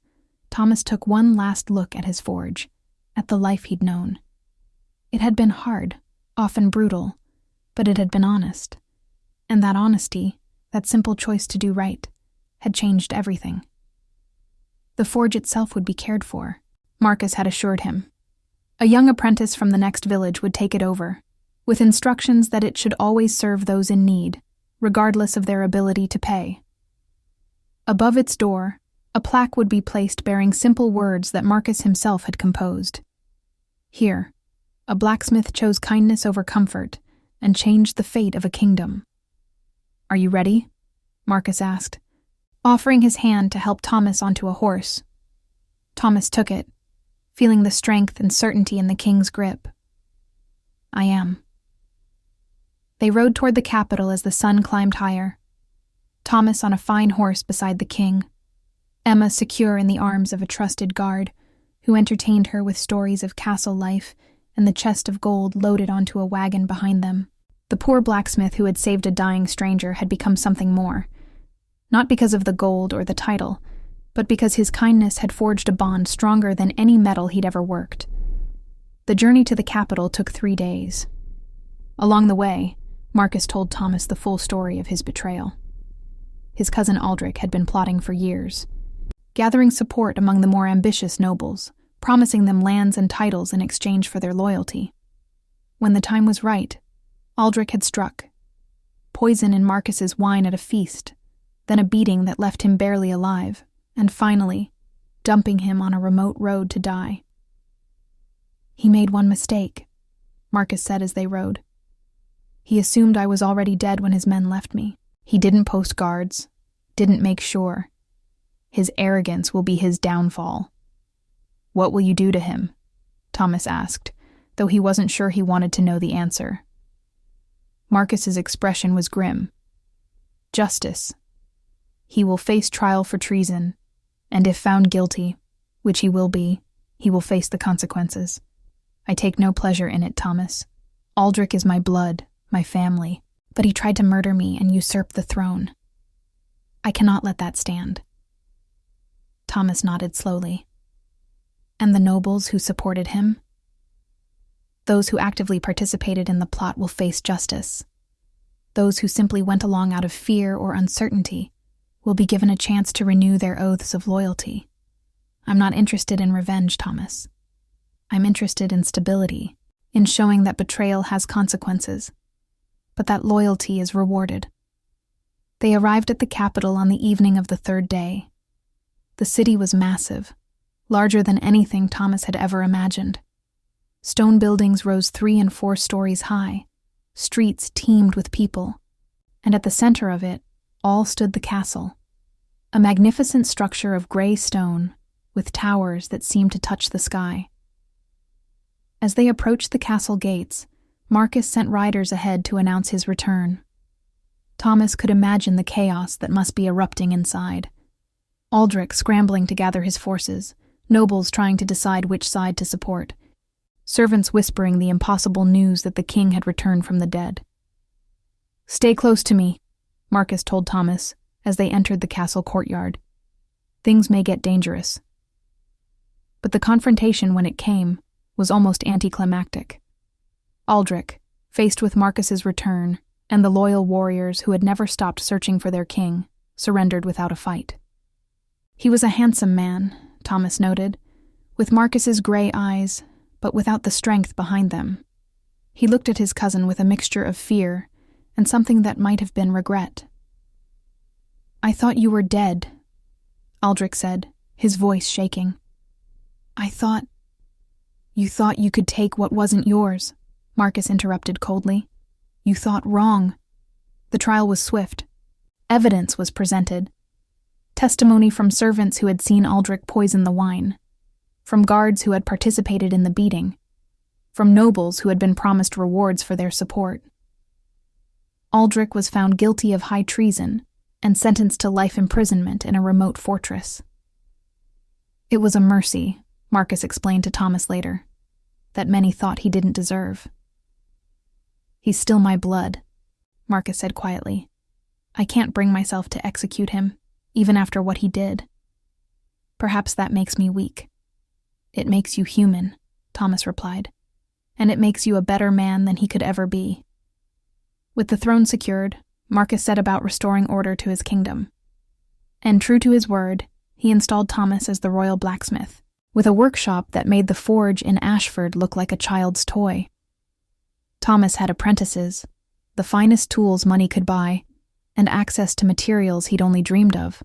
Thomas took one last look at his forge, at the life he'd known. It had been hard, often brutal, but it had been honest. And that honesty, that simple choice to do right, had changed everything. The forge itself would be cared for, Marcus had assured him. A young apprentice from the next village would take it over, with instructions that it should always serve those in need, regardless of their ability to pay. Above its door, a plaque would be placed bearing simple words that Marcus himself had composed. Here, a blacksmith chose kindness over comfort and changed the fate of a kingdom. Are you ready? Marcus asked, offering his hand to help Thomas onto a horse. Thomas took it, feeling the strength and certainty in the king's grip. I am. They rode toward the capital as the sun climbed higher. Thomas on a fine horse beside the king, Emma secure in the arms of a trusted guard, who entertained her with stories of castle life and the chest of gold loaded onto a wagon behind them. The poor blacksmith who had saved a dying stranger had become something more, not because of the gold or the title, but because his kindness had forged a bond stronger than any metal he'd ever worked. The journey to the capital took 3 days. Along the way, Marcus told Thomas the full story of his betrayal. His cousin Aldrich had been plotting for years, gathering support among the more ambitious nobles, promising them lands and titles in exchange for their loyalty. When the time was right, Aldrich had struck. Poison in Marcus's wine at a feast, then a beating that left him barely alive, and finally, dumping him on a remote road to die. He made one mistake, Marcus said as they rode. He assumed I was already dead when his men left me. He didn't post guards, didn't make sure. His arrogance will be his downfall. What will you do to him? Thomas asked, though he wasn't sure he wanted to know the answer. Marcus's expression was grim. Justice. He will face trial for treason, and if found guilty, which he will be, he will face the consequences. I take no pleasure in it, Thomas. Aldrich is my blood, my family, but he tried to murder me and usurp the throne. I cannot let that stand. Thomas nodded slowly. And the nobles who supported him? Those who actively participated in the plot will face justice. Those who simply went along out of fear or uncertainty will be given a chance to renew their oaths of loyalty. I'm not interested in revenge, Thomas. I'm interested in stability, in showing that betrayal has consequences, but that loyalty is rewarded. They arrived at the capital on the evening of the 3rd day. The city was massive, larger than anything Thomas had ever imagined. Stone buildings rose 3 and 4 stories high, streets teemed with people, and at the center of it all stood the castle, a magnificent structure of gray stone with towers that seemed to touch the sky. As they approached the castle gates, Marcus sent riders ahead to announce his return. Thomas could imagine the chaos that must be erupting inside. Aldrich scrambling to gather his forces, nobles trying to decide which side to support, servants whispering the impossible news that the king had returned from the dead. "Stay close to me," Marcus told Thomas as they entered the castle courtyard. "Things may get dangerous." But the confrontation, when it came, was almost anticlimactic. Aldrich, faced with Marcus's return and the loyal warriors who had never stopped searching for their king, surrendered without a fight. He was a handsome man, Thomas noted, with Marcus's gray eyes, but without the strength behind them. He looked at his cousin with a mixture of fear and something that might have been regret. "I thought you were dead," Aldrich said, his voice shaking. You thought you could take what wasn't yours," Marcus interrupted coldly. "You thought wrong." The trial was swift. Evidence was presented. Testimony from servants who had seen Aldrich poison the wine, from guards who had participated in the beating, from nobles who had been promised rewards for their support. Aldrich was found guilty of high treason and sentenced to life imprisonment in a remote fortress. "It was a mercy," Marcus explained to Thomas later, "that many thought he didn't deserve." "He's still my blood," Marcus said quietly. "I can't bring myself to execute him, even after what he did. Perhaps that makes me weak." "It makes you human," Thomas replied, "and it makes you a better man than he could ever be." With the throne secured, Marcus set about restoring order to his kingdom. And true to his word, he installed Thomas as the royal blacksmith, with a workshop that made the forge in Ashford look like a child's toy. Thomas had apprentices, the finest tools money could buy, and access to materials he'd only dreamed of.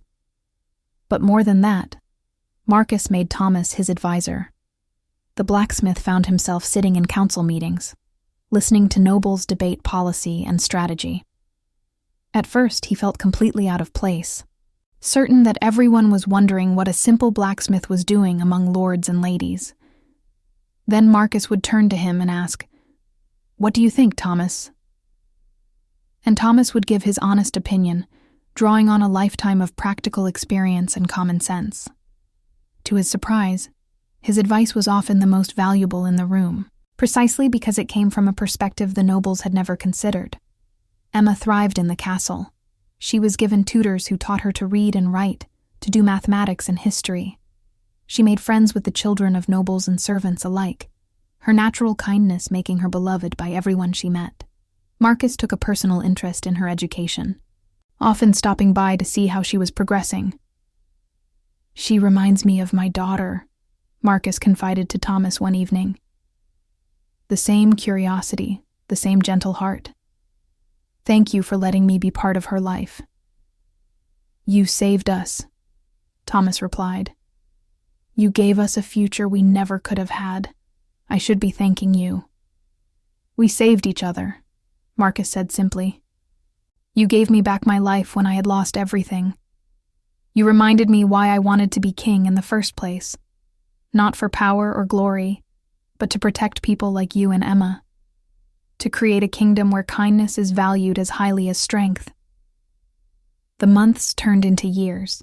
But more than that, Marcus made Thomas his advisor. The blacksmith found himself sitting in council meetings, listening to nobles debate policy and strategy. At first, he felt completely out of place, certain that everyone was wondering what a simple blacksmith was doing among lords and ladies. Then Marcus would turn to him and ask, "What do you think, Thomas?" And Thomas would give his honest opinion, drawing on a lifetime of practical experience and common sense. To his surprise, his advice was often the most valuable in the room, precisely because it came from a perspective the nobles had never considered. Emma thrived in the castle. She was given tutors who taught her to read and write, to do mathematics and history. She made friends with the children of nobles and servants alike, her natural kindness making her beloved by everyone she met. Marcus took a personal interest in her education, often stopping by to see how she was progressing. "She reminds me of my daughter," Marcus confided to Thomas one evening. "The same curiosity, the same gentle heart. Thank you for letting me be part of her life." "You saved us," Thomas replied. "You gave us a future we never could have had. I should be thanking you." "We saved each other," Marcus said simply. "You gave me back my life when I had lost everything. You reminded me why I wanted to be king in the first place, not for power or glory, but to protect people like you and Emma. To create a kingdom where kindness is valued as highly as strength." The months turned into years.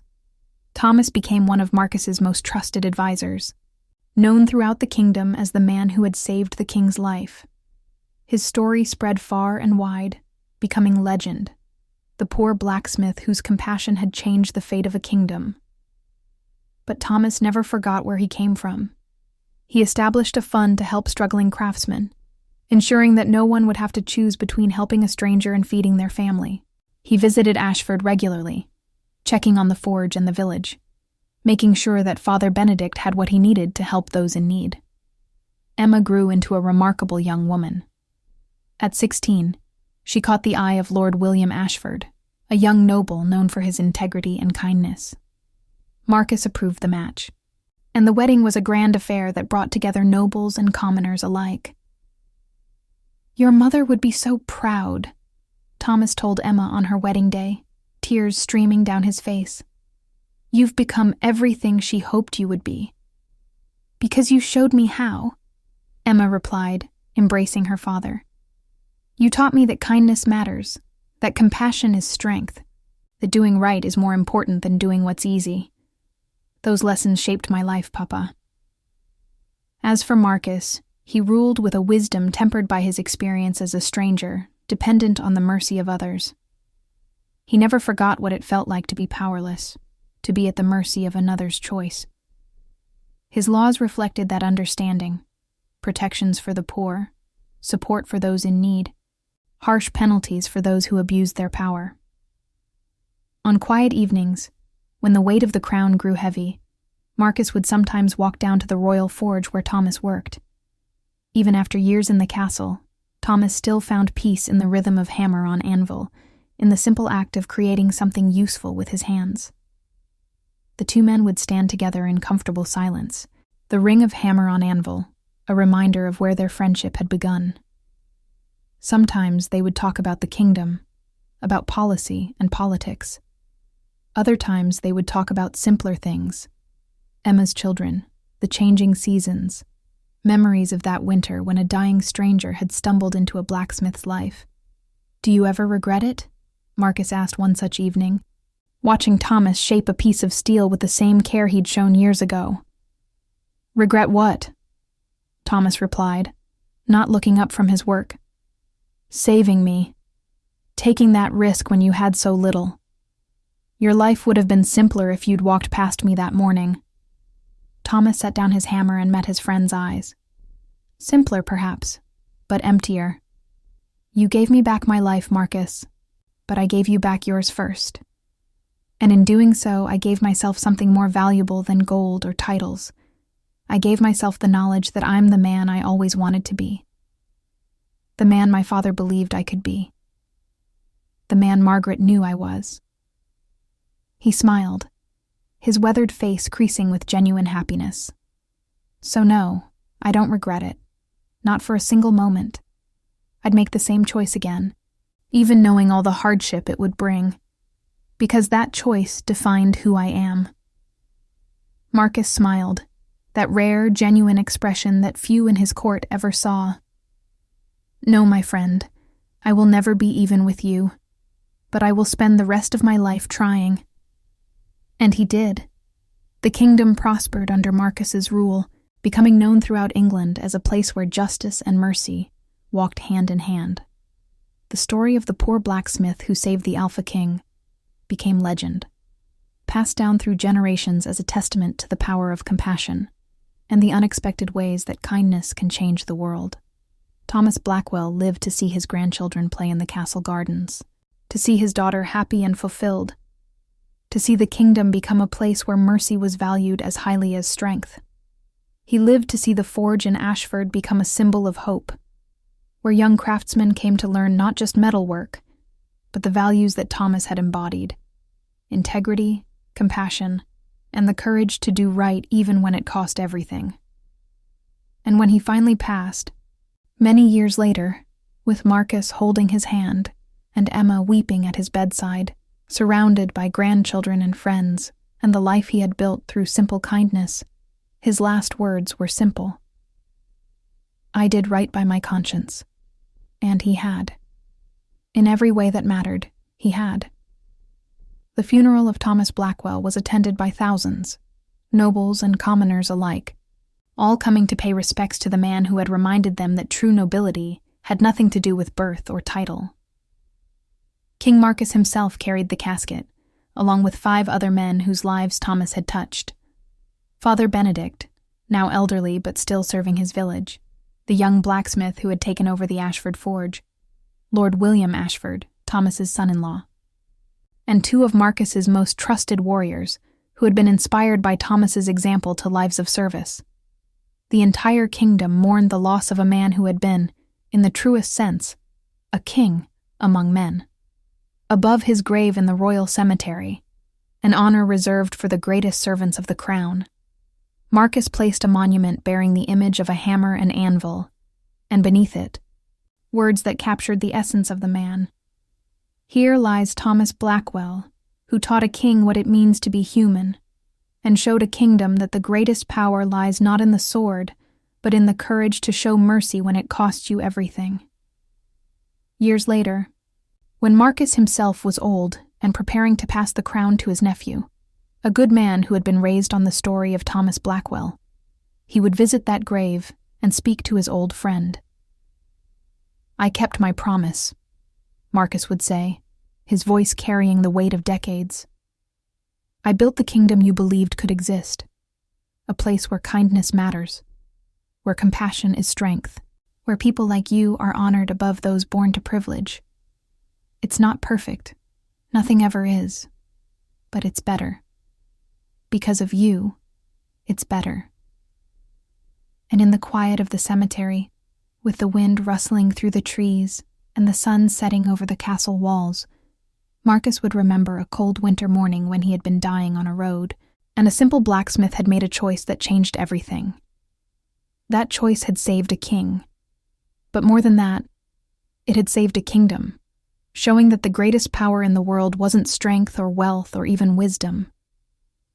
Thomas became one of Marcus's most trusted advisors, known throughout the kingdom as the man who had saved the king's life. His story spread far and wide, becoming legend, the poor blacksmith whose compassion had changed the fate of a kingdom. But Thomas never forgot where he came from. He established a fund to help struggling craftsmen, ensuring that no one would have to choose between helping a stranger and feeding their family. He visited Ashford regularly, checking on the forge and the village, making sure that Father Benedict had what he needed to help those in need. Emma grew into a remarkable young woman. At 16, she caught the eye of Lord William Ashford, a young noble known for his integrity and kindness. Marcus approved the match, and the wedding was a grand affair that brought together nobles and commoners alike. "Your mother would be so proud," Thomas told Emma on her wedding day, tears streaming down his face. "You've become everything she hoped you would be. Because you showed me how. Emma replied, embracing her father. You taught me that kindness matters, that compassion is strength, that doing right is more important than doing what's easy. Those lessons shaped my life, Papa. As for Marcus, he ruled with a wisdom tempered by his experience as a stranger, dependent on the mercy of others. He never forgot what it felt like to be powerless, to be at the mercy of another's choice. His laws reflected that understanding: protections for the poor, support for those in need, harsh penalties for those who abused their power. On quiet evenings, when the weight of the crown grew heavy, Marcus would sometimes walk down to the royal forge where Thomas worked. Even after years in the castle, Thomas still found peace in the rhythm of hammer on anvil, in the simple act of creating something useful with his hands. The two men would stand together in comfortable silence, the ring of hammer on anvil, a reminder of where their friendship had begun. Sometimes they would talk about the kingdom, about policy and politics. Other times they would talk about simpler things: Emma's children, the changing seasons, memories of that winter when a dying stranger had stumbled into a blacksmith's life. "Do you ever regret it?" Marcus asked one such evening, watching Thomas shape a piece of steel with the same care he'd shown years ago. "Regret what?" Thomas replied, not looking up from his work. "Saving me. Taking that risk when you had so little. Your life would have been simpler if you'd walked past me that morning." Thomas set down his hammer and met his friend's eyes. "Simpler, perhaps, but emptier. You gave me back my life, Marcus, but I gave you back yours first. And in doing so, I gave myself something more valuable than gold or titles. I gave myself the knowledge that I'm the man I always wanted to be. The man my father believed I could be. The man Margaret knew I was." He smiled, his weathered face creasing with genuine happiness. "So no, I don't regret it. Not for a single moment. I'd make the same choice again, even knowing all the hardship it would bring, because that choice defined who I am." Marcus smiled, that rare, genuine expression that few in his court ever saw. "No, my friend, I will never be even with you, but I will spend the rest of my life trying." And he did. The kingdom prospered under Marcus's rule, becoming known throughout England as a place where justice and mercy walked hand in hand. The story of the poor blacksmith who saved the Alpha King became legend, passed down through generations as a testament to the power of compassion and the unexpected ways that kindness can change the world. Thomas Blackwell lived to see his grandchildren play in the castle gardens, to see his daughter happy and fulfilled, to see the kingdom become a place where mercy was valued as highly as strength. He lived to see the forge in Ashford become a symbol of hope, where young craftsmen came to learn not just metalwork, but the values that Thomas had embodied: integrity, compassion, and the courage to do right even when it cost everything. And when he finally passed, many years later, with Marcus holding his hand and Emma weeping at his bedside, surrounded by grandchildren and friends, and the life he had built through simple kindness, his last words were simple: "I did right by my conscience." And he had. In every way that mattered, he had. The funeral of Thomas Blackwell was attended by thousands, nobles and commoners alike, all coming to pay respects to the man who had reminded them that true nobility had nothing to do with birth or title. King Marcus himself carried the casket, along with 5 other men whose lives Thomas had touched. Father Benedict, now elderly but still serving his village, the young blacksmith who had taken over the Ashford forge, Lord William Ashford, Thomas's son-in-law, and 2 of Marcus's most trusted warriors who had been inspired by Thomas's example to lives of service. The entire kingdom mourned the loss of a man who had been, in the truest sense, a king among men. Above his grave in the royal cemetery, an honor reserved for the greatest servants of the crown, Marcus placed a monument bearing the image of a hammer and anvil, and beneath it, words that captured the essence of the man. "Here lies Thomas Blackwell, who taught a king what it means to be human, and showed a kingdom that the greatest power lies not in the sword, but in the courage to show mercy when it cost you everything. Years later, when Marcus himself was old and preparing to pass the crown to his nephew, a good man who had been raised on the story of Thomas Blackwell, he would visit that grave and speak to his old friend. "I kept my promise," Marcus would say, his voice carrying the weight of decades. "I built the kingdom you believed could exist, a place where kindness matters, where compassion is strength, where people like you are honored above those born to privilege. It's not perfect, nothing ever is, but it's better. Because of you, it's better." And in the quiet of the cemetery, with the wind rustling through the trees and the sun setting over the castle walls, Marcus would remember a cold winter morning when he had been dying on a road, and a simple blacksmith had made a choice that changed everything. That choice had saved a king. But more than that, it had saved a kingdom, showing that the greatest power in the world wasn't strength or wealth or even wisdom.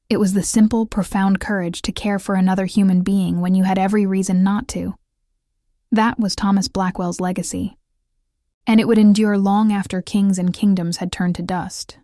It was the simple, profound courage to care for another human being when you had every reason not to. That was Thomas Blackwell's legacy, and it would endure long after kings and kingdoms had turned to dust.